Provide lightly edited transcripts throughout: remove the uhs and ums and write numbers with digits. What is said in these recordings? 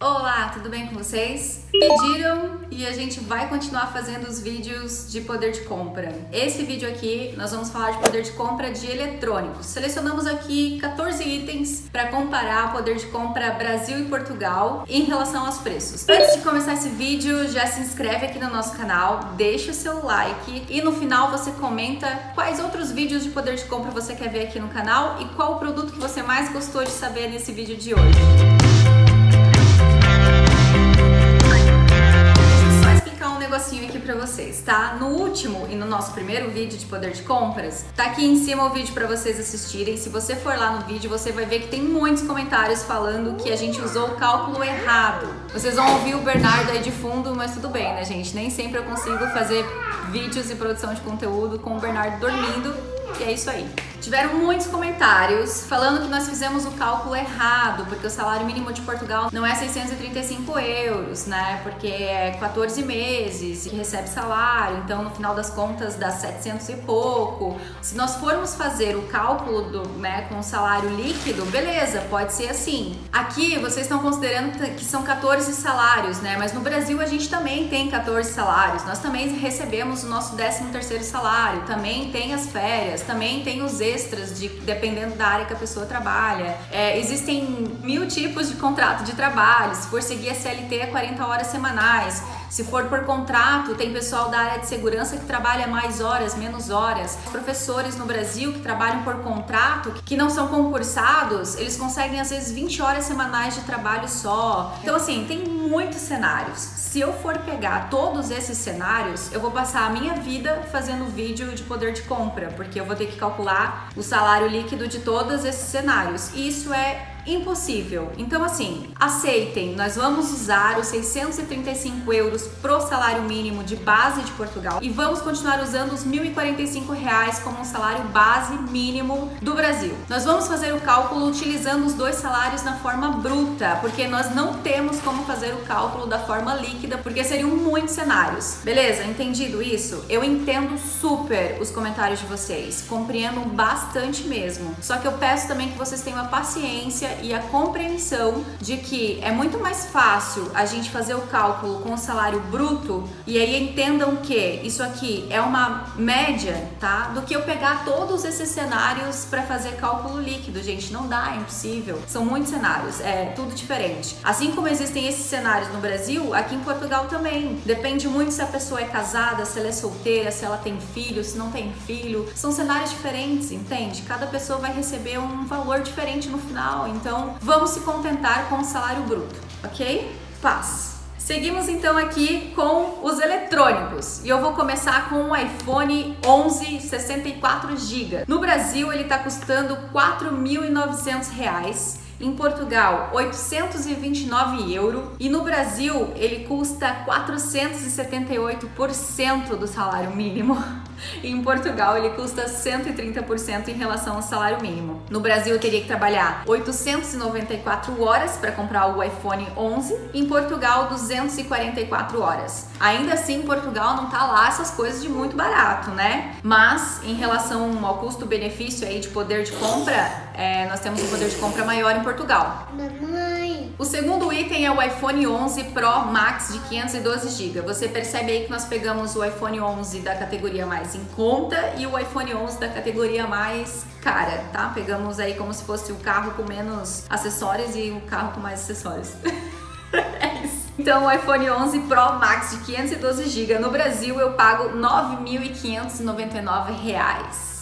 Olá, tudo bem com vocês? Pediram e a gente vai continuar fazendo os vídeos de poder de compra. Esse vídeo aqui nós vamos falar de poder de compra de eletrônicos. Selecionamos aqui 14 itens para comparar o poder de compra Brasil e Portugal em relação aos preços. Antes de começar esse vídeo, já se inscreve aqui no nosso canal, deixa o seu like e no final você comenta quais outros vídeos de poder de compra você quer ver aqui no canal e qual o produto que você mais gostou de saber nesse vídeo de hoje. Negocinho aqui pra vocês, tá? No último e no nosso primeiro vídeo de poder de compras, tá aqui em cima o vídeo pra vocês assistirem. Se você for lá no vídeo, você vai ver que tem muitos comentários falando que a gente usou o cálculo errado. Vocês vão ouvir o Bernardo aí de fundo, mas tudo bem, né, gente? Nem sempre eu consigo fazer vídeos e produção de conteúdo com o Bernardo dormindo, e é isso aí. Tiveram muitos comentários falando que nós fizemos o cálculo errado, porque o salário mínimo de Portugal não é 635 euros, né? Porque é 14 meses que recebe salário, então no final das contas dá 700 e pouco. Se nós formos fazer o cálculo com o salário líquido, beleza, pode ser assim. Aqui vocês estão considerando que são 14 salários, né? Mas no Brasil a gente também tem 14 salários, nós também recebemos o nosso 13º salário, também tem as férias, também tem os extras, dependendo da área que a pessoa trabalha. Existem 1000 tipos de contrato de trabalho. Se for seguir a CLT, é 40 horas semanais. Se for por contrato, tem pessoal da área de segurança que trabalha mais horas, menos horas. Os professores no Brasil que trabalham por contrato, que não são concursados, eles conseguem às vezes 20 horas semanais de trabalho só. Então assim, tem muitos cenários. Se eu for pegar todos esses cenários, eu vou passar a minha vida fazendo vídeo de poder de compra, porque eu vou ter que calcular o salário líquido de todos esses cenários. E isso é impossível. Então assim, aceitem, nós vamos usar os 635 euros pro salário mínimo de base de Portugal e vamos continuar usando os 1.045 reais como um salário base mínimo do Brasil. Nós vamos fazer o cálculo utilizando os dois salários na forma bruta, porque nós não temos como fazer o cálculo da forma líquida, porque seriam muitos cenários. Beleza? Entendido isso? Eu entendo super os comentários de vocês, compreendo bastante mesmo. Só que eu peço também que vocês tenham a paciência e a compreensão de que é muito mais fácil a gente fazer o cálculo com o salário bruto, e aí entendam que isso aqui é uma média, tá? Do que eu pegar todos esses cenários para fazer cálculo líquido. Gente, não dá, é impossível. São muitos cenários, é tudo diferente. Assim como existem esses cenários no Brasil, aqui em Portugal também. Depende muito se a pessoa é casada, se ela é solteira, se ela tem filho, se não tem filho. São cenários diferentes, entende? Cada pessoa vai receber um valor diferente no final. Então, vamos se contentar com o salário bruto, ok? Paz! Seguimos então aqui com os eletrônicos e eu vou começar com o iPhone 11 64 GB. No Brasil ele está custando R$ 4.900. Em Portugal, 829 euros, e no Brasil ele custa 478% do salário mínimo. E em Portugal ele custa 130% em relação ao salário mínimo. No Brasil eu teria que trabalhar 894 horas para comprar o iPhone 11, em Portugal 244 horas. Ainda assim, Portugal não tá lá essas coisas de muito barato, né? Mas em relação ao custo-benefício aí de poder de compra, nós temos um poder de compra maior em Portugal. Mamãe. O segundo item é o iPhone 11 Pro Max de 512 GB. Você percebe aí que nós pegamos o iPhone 11 da categoria mais em conta e o iPhone 11 da categoria mais cara, tá? Pegamos aí como se fosse o carro com menos acessórios e o carro com mais acessórios. É isso. Então o iPhone 11 Pro Max de 512 GB no Brasil eu pago R$ 9.599.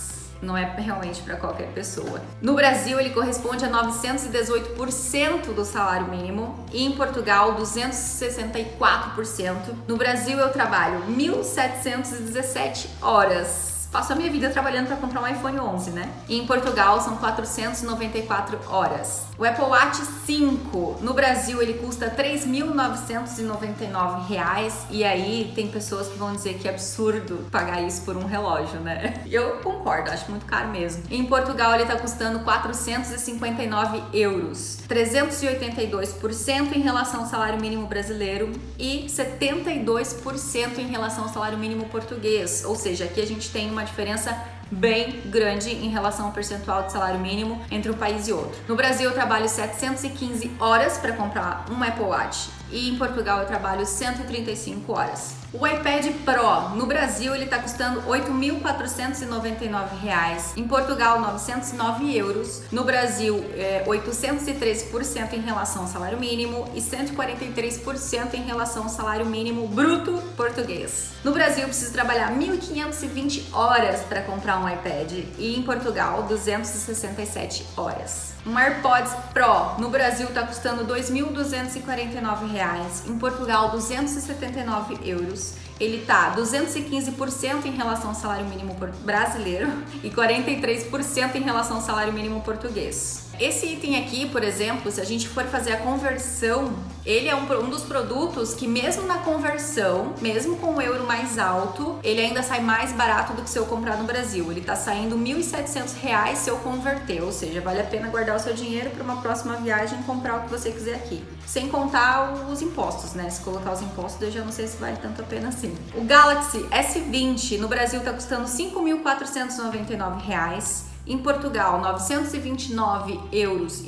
Não é realmente para qualquer pessoa. No Brasil, ele corresponde a 918% do salário mínimo e em Portugal, 264%. No Brasil, eu trabalho 1.717 horas. Passo a minha vida trabalhando para comprar um iPhone 11, né? E em Portugal são 494 horas. O Apple Watch 5, no Brasil ele custa R$ 3.999. E aí tem pessoas que vão dizer que é absurdo pagar isso por um relógio, né? Eu concordo, acho muito caro mesmo. Em Portugal ele tá custando 459 euros. 382% em relação ao salário mínimo brasileiro e 72% em relação ao salário mínimo português. Ou seja, aqui a gente tem uma diferença bem grande em relação ao percentual de salário mínimo entre um país e outro. No Brasil eu trabalho 715 horas para comprar um Apple Watch e em Portugal eu trabalho 135 horas. O iPad Pro no Brasil ele está custando R$ 8.499, em Portugal 909 euros, no Brasil 813% em relação ao salário mínimo e 143% em relação ao salário mínimo bruto português. No Brasil eu preciso trabalhar 1.520 horas para comprar um iPad e em Portugal 267 horas. Um AirPods Pro no Brasil está custando R$ 2.249, em Portugal 279 euros. Ele tá 215% em relação ao salário mínimo brasileiro e 43% em relação ao salário mínimo português. Esse item aqui, por exemplo, se a gente for fazer a conversão, ele é um dos produtos que mesmo na conversão, mesmo com o euro mais alto, ele ainda sai mais barato do que se eu comprar no Brasil. Ele tá saindo R$ 1.700 se eu converter, ou seja, vale a pena guardar o seu dinheiro para uma próxima viagem e comprar o que você quiser aqui. Sem contar os impostos, né? Se colocar os impostos, eu já não sei se vale tanto a pena assim. O Galaxy S20 no Brasil tá custando R$ 5.499. Em Portugal, 929,90 euros.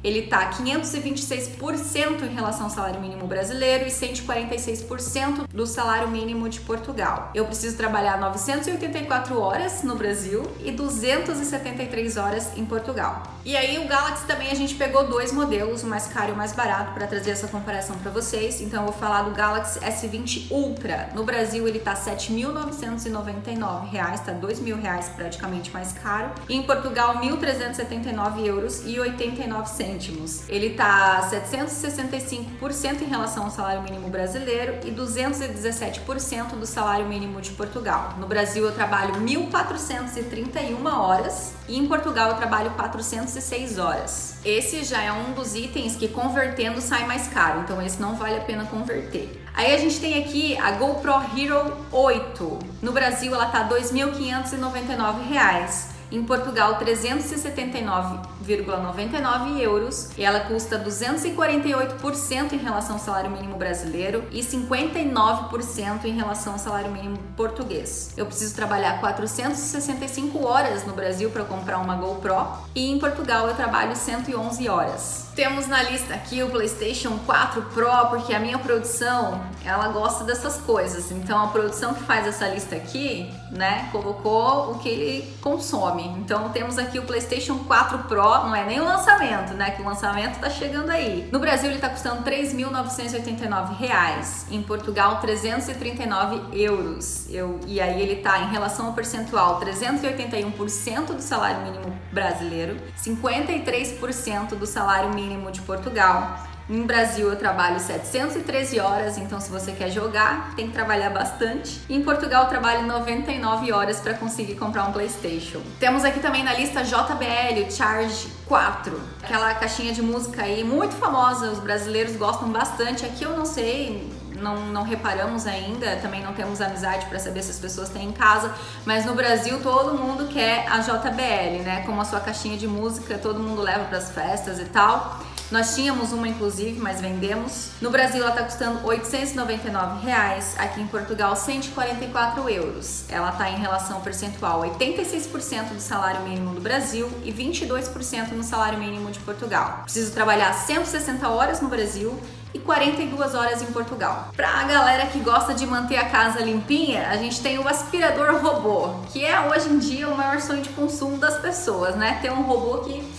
Ele tá 526% em relação ao salário mínimo brasileiro e 146% do salário mínimo de Portugal. Eu preciso trabalhar 984 horas no Brasil e 273 horas em Portugal. E aí o Galaxy também a gente pegou dois modelos, o mais caro e o mais barato, para trazer essa comparação para vocês. Então eu vou falar do Galaxy S20 Ultra. No Brasil ele tá R$ 7.999, tá R$ 2.000 praticamente mais caro. E em Portugal, 1.379 euros e 89 cêntimos. Ele tá 765% em relação ao salário mínimo brasileiro e 217% do salário mínimo de Portugal. No Brasil eu trabalho 1.431 horas e em Portugal eu trabalho 406 horas. Esse já é um dos itens que convertendo sai mais caro, então esse não vale a pena converter. Aí a gente tem aqui a GoPro Hero 8. No Brasil ela tá R$ 2.599. Em Portugal, 379,99 euros e ela custa 248% em relação ao salário mínimo brasileiro e 59% em relação ao salário mínimo português. Eu preciso trabalhar 465 horas no Brasil para comprar uma GoPro e em Portugal eu trabalho 111 horas. Temos na lista aqui o PlayStation 4 Pro, porque a minha produção, ela gosta dessas coisas. Então a produção que faz essa lista aqui, né, colocou o que ele consome. Então temos aqui o PlayStation 4 Pro, não é nem o lançamento, né, que o lançamento tá chegando aí. No Brasil ele tá custando R$ 3.989, em Portugal 339 euros. E aí ele tá em relação ao percentual 381% do salário mínimo brasileiro, 53% do salário mínimo de Portugal. Em Brasil eu trabalho 713 horas, então se você quer jogar, tem que trabalhar bastante. E em Portugal eu trabalho 99 horas para conseguir comprar um PlayStation. Temos aqui também na lista JBL, o Charge 4, aquela caixinha de música aí muito famosa, os brasileiros gostam bastante. Aqui eu não sei, não reparamos ainda, também não temos amizade para saber se as pessoas têm em casa, mas no Brasil todo mundo quer a JBL, né? Como a sua caixinha de música, todo mundo leva para as festas e tal. Nós tínhamos uma inclusive, mas vendemos. No Brasil ela tá custando R$ 899, aqui em Portugal 144 euros. Ela tá em relação percentual 86% do salário mínimo do Brasil e 22% no salário mínimo de Portugal. Preciso trabalhar 160 horas no Brasil e 42 horas em Portugal. Pra galera que gosta de manter a casa limpinha, a gente tem o aspirador robô, que é hoje em dia o maior sonho de consumo das pessoas, né? Ter um robô que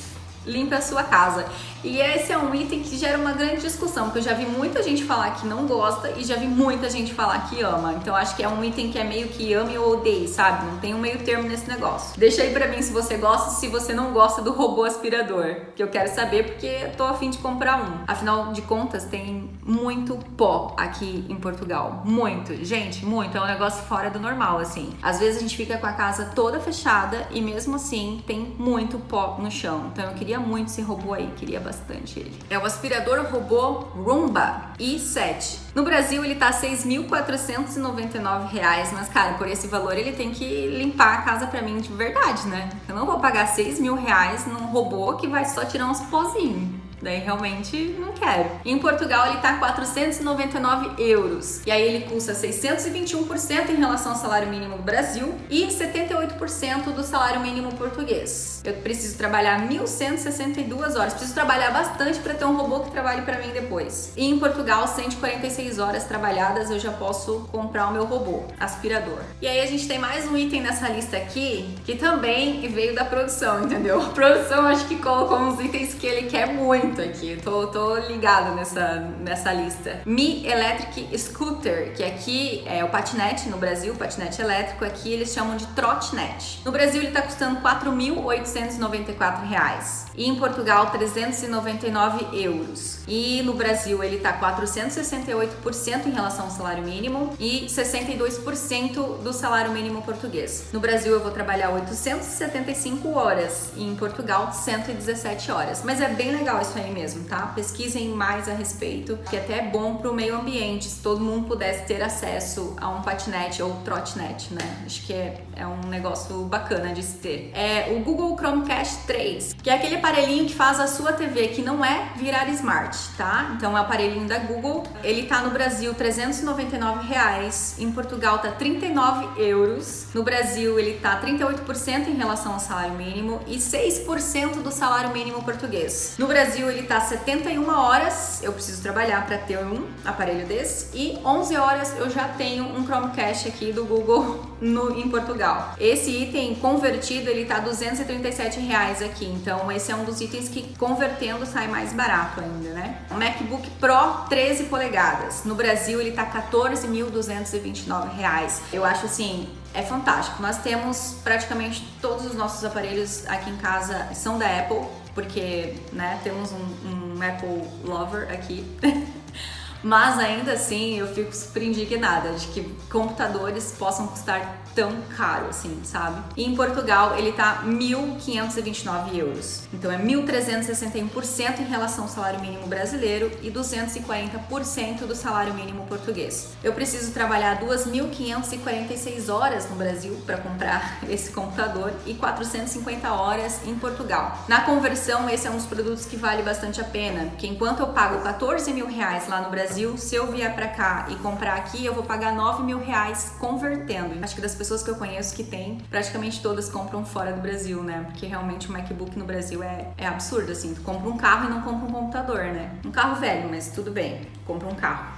limpa a sua casa. E esse é um item que gera uma grande discussão, porque eu já vi muita gente falar que não gosta e já vi muita gente falar que ama. Então acho que é um item que é meio que ame ou odeie, sabe? Não tem um meio termo nesse negócio. Deixa aí pra mim se você gosta, se você não gosta do robô aspirador, que eu quero saber porque eu tô a fim de comprar um. Afinal de contas, tem muito pó aqui em Portugal. Muito, gente, muito. É um negócio fora do normal, assim. Às vezes a gente fica com a casa toda fechada e mesmo assim tem muito pó no chão. Então eu queria muito esse robô aí, queria bastante ele. É o aspirador robô Roomba i7. No Brasil ele tá R$ 6.499, mas cara, por esse valor ele tem que limpar a casa pra mim de verdade, né? Eu não vou pagar R$ 6.000 num robô que vai só tirar uns pozinhos. Daí realmente não quero. Em Portugal ele tá 499 euros. E aí ele custa 621% em relação ao salário mínimo do Brasil e 78% do salário mínimo português. Eu preciso trabalhar 1.162 horas. Preciso trabalhar bastante para ter um robô que trabalhe para mim depois. E em Portugal, 146 horas trabalhadas eu já posso comprar o meu robô aspirador. E aí a gente tem mais um item nessa lista aqui que também veio da produção, entendeu? A produção acho que colocou uns itens que ele quer muito aqui. Tô ligada nessa lista. Mi Electric Scooter, que aqui é o patinete no Brasil, o patinete elétrico, aqui eles chamam de trotinete. No Brasil ele tá custando R$ 4.894 e em Portugal 399 euros. E no Brasil ele tá 468% em relação ao salário mínimo e 62% do salário mínimo português. No Brasil eu vou trabalhar 875 horas e em Portugal 117 horas. Mas é bem legal isso aí mesmo, tá? Pesquisem mais a respeito, que até é bom pro meio ambiente, se todo mundo pudesse ter acesso a um patinete ou trotinete, né? Acho que é um negócio bacana de se ter. É o Google Chromecast 3, que é aquele aparelhinho que faz a sua TV, que não é virar smart, tá? Então é o aparelhinho da Google. Ele tá no Brasil R$ 399, em Portugal tá 39 euros. No Brasil ele tá 38% em relação ao salário mínimo e 6% do salário mínimo português. No Brasil ele tá 71 horas, eu preciso trabalhar para ter um aparelho desse, e 11 horas eu já tenho um Chromecast aqui do Google em Portugal. Esse item convertido ele tá R$ 237 aqui, então esse é um dos itens que convertendo sai mais barato ainda, né? O MacBook Pro 13 polegadas. No Brasil ele tá R$ 14.229. Eu acho assim, é fantástico. Nós temos praticamente todos os nossos aparelhos aqui em casa são da Apple, porque, né, temos um Apple lover aqui. Mas ainda assim eu fico super indignada de que computadores possam custar tão caro assim, sabe? E em Portugal ele tá 1.529 euros. Então é 1.361% em relação ao salário mínimo brasileiro e 240% do salário mínimo português. Eu preciso trabalhar 2.546 horas no Brasil para comprar esse computador e 450 horas em Portugal. Na conversão, esse é um dos produtos que vale bastante a pena, porque enquanto eu pago 14 mil reais lá no Brasil, se eu vier pra cá e comprar aqui, eu vou pagar 9 mil reais convertendo. Acho que das pessoas que eu conheço que tem, praticamente todas compram fora do Brasil, né? Porque realmente o MacBook no Brasil é absurdo, assim. Tu compra um carro e não compra um computador, né? Um carro velho, mas tudo bem. Compra um carro.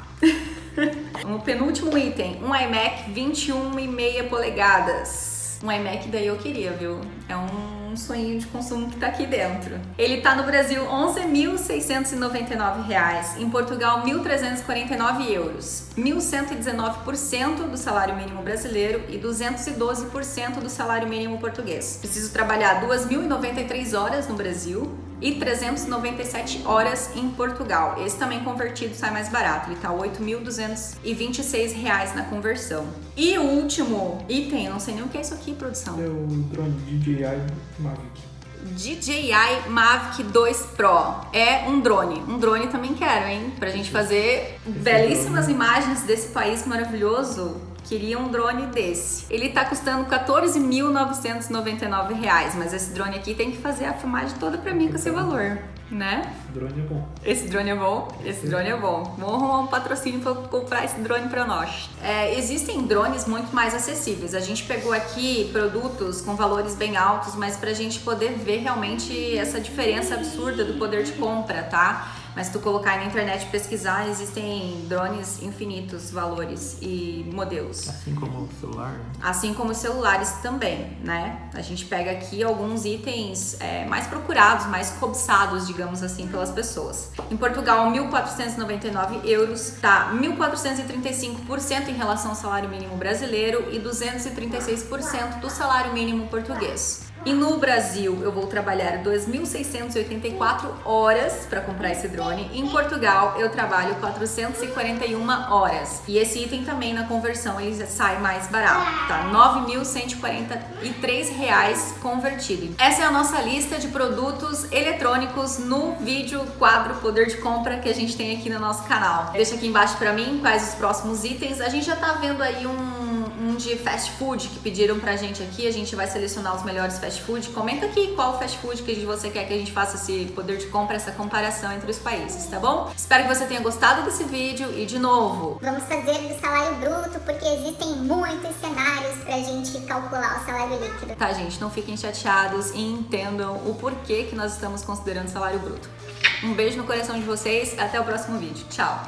O penúltimo item, um iMac 21,5 polegadas. Um iMac daí eu queria, viu? É um sonho de consumo que tá aqui dentro. Ele tá no Brasil R$ 11.699, em Portugal 1.349 euros, 1.119% do salário mínimo brasileiro e 212% do salário mínimo português. Preciso trabalhar 2.093 horas no Brasil e 397 horas em Portugal. Esse também convertido sai mais barato, ele tá R$ 8.226 na conversão. E o último item, eu não sei nem o que é isso aqui, produção. É o drone DJI Mavic. DJI Mavic 2 Pro. É um drone também quero, hein? Pra gente fazer belíssimas imagens desse país maravilhoso. Queria um drone desse. Ele tá custando R$ 14.999, mas esse drone aqui tem que fazer a filmagem toda pra mim com esse valor, né? Esse drone é bom. Esse drone é bom? Esse drone é bom. Vamos arrumar um patrocínio pra comprar esse drone pra nós. Existem drones muito mais acessíveis. A gente pegou aqui produtos com valores bem altos, mas pra gente poder ver realmente essa diferença absurda do poder de compra, tá? Mas se tu colocar aí na internet e pesquisar, existem drones infinitos valores e modelos. Assim como o celular. Assim como os celulares também, né? A gente pega aqui alguns itens mais procurados, mais cobiçados, digamos assim, pelas pessoas. Em Portugal, 1.499 euros, tá 1.435% em relação ao salário mínimo brasileiro e 236% do salário mínimo português. E no Brasil eu vou trabalhar 2.684 horas para comprar esse drone. Em Portugal eu trabalho 441 horas. E esse item também na conversão ele sai mais barato, tá? R$ 9.143 convertido. Essa é a nossa lista de produtos eletrônicos no vídeo quadro Poder de Compra que a gente tem aqui no nosso canal. Deixa aqui embaixo para mim quais os próximos itens. A gente já tá vendo aí um um de fast food que pediram pra gente aqui. A gente vai selecionar os melhores fast food. Comenta aqui qual fast food que você quer que a gente faça esse poder de compra, essa comparação entre os países, tá bom? Espero que você tenha gostado desse vídeo e, de novo, vamos fazer do salário bruto, porque existem muitos cenários pra gente calcular o salário líquido. tá, gente? Não fiquem chateados e entendam o porquê que nós estamos considerando salário bruto. Um beijo no coração de vocês, até o próximo vídeo. Tchau!